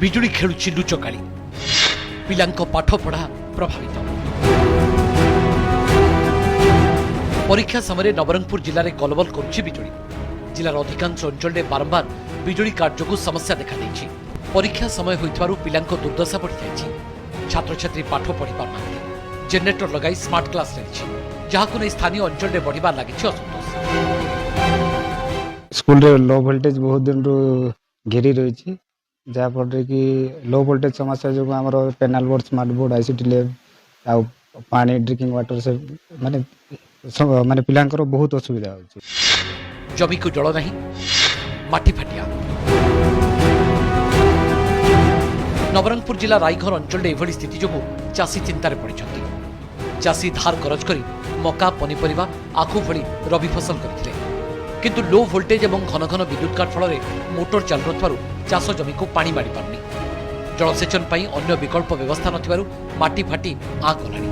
बिजुली खेलुछि लुचकाली पिलांको पाठपढ़ा प्रभावित। परीक्षा समय नवरंगपुर जिले में गलबल करुछि बिजुली। जिलार अधिकांश अंचल में बारंबार बिजुली काट जो समस्या देखा देछि। परीक्षा समय होइथबारु पिलांको दुर्दशा बढ़ी जाइछि। छात्र छात्री पाठ पढ़ी पारनांती। जेनेरेटर लगाई स्मार्ट क्लास चलिछि, जहाको नै स्थानीय अंचल में बढ़िबार लागिछि असंतोष। स्कूल रे लो वोल्टेज बहुत दिन घेरी रही, जहाँफल कि लो वोल्टेज समस्या जो आमर panel board smart board ICT lab आ पानी ड्रिंकिंग वाटर से माने माने पिलांकर बहुत असुविधा होछि। जमी को जल नहीं, माटी फाटिया। नवरंगपुर जिला रायघर अंचल एभली स्थिति जो चाषी चिंतार पड़ते। चाषी धार करज करी मका पनीपरिया आखु भली रबी फसल करथिले, किंतु लो वोल्टेज और घन घन विद्युत काट फल मोटर चालू नथिबारु चाष जमी को पानी मारी पारनी। जलसेचन पई अन्य विकल्प व्यवस्था नथिबारु माटी फाटी आ गलानी।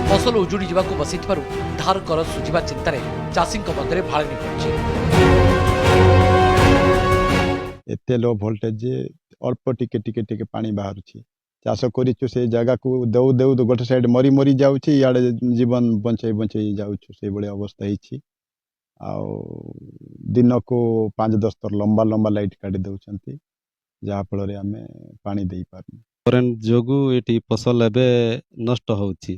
फसल उजुड़ी जावाकु बसिथिबारु धार करज सुझिबा चिंतारे चाषींक मध्यरे भाळेनी पड़छि। एते लो वोल्टेज अल्प टिके टिके टिके पानी बाहरुछि। चाष करिछु से जगह को देउ देउ गोटे साइड मरी मरी जाउछि, याडे जीवन बंचई बंचई जाउछु से बळे अवस्था हिछि। आ दिन को 5-10 तर लंबा लंबा लाइट काटी दउछंती, जहा फल रे हमें पानी देई पारनी। करेंट जोगु एटी फसल एबे नष्ट होउछि।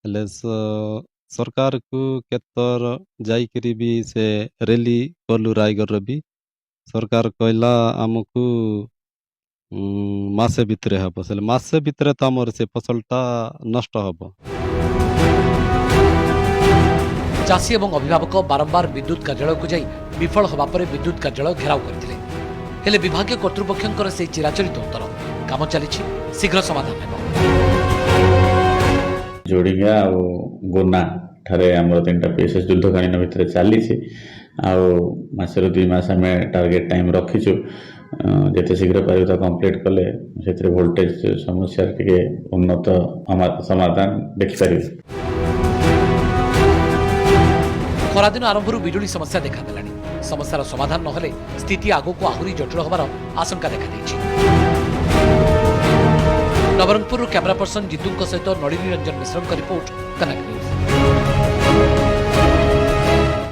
हेले सरकार को केतर जाई करी भी से रैली करलु रायगढ़ भी सरकार कहला आमको मासे भितरे हम से मासे भितरे तो आमर से फसलटा नष्ट हम। चाषी और अभिभावक बारंबार विद्युत कार्यालय को जाई विफल होगा पर विद्युत कार्यालय घेराव करथिले। हेले विभागीय कर्तृपक्षंकर से चिराचरित उत्तर काम चलिछि, शीघ्र समाधान हेबो। जोड़िया और गोना ठारे आमर 3टा पीएसएस युद्धकालीन भितर चली मसर 2 मास आम टार्गेट टाइम रखीचु। जिते शीघ्र पार कंप्लीट कले से वोल्टेज समस्या टे उन्नत समाधान देखिपर। खरादिन आरंभरू बिजुली समस्या देखादेलानी। समस्यार समाधान नहले स्थिति आगक आहरी जटिल होबार आशंका देखा। नवरंगपुर कैमरा पर्सन जितुंक सहित नलिनी रंजन मिश्रम रिपोर्ट, कनक न्यूज।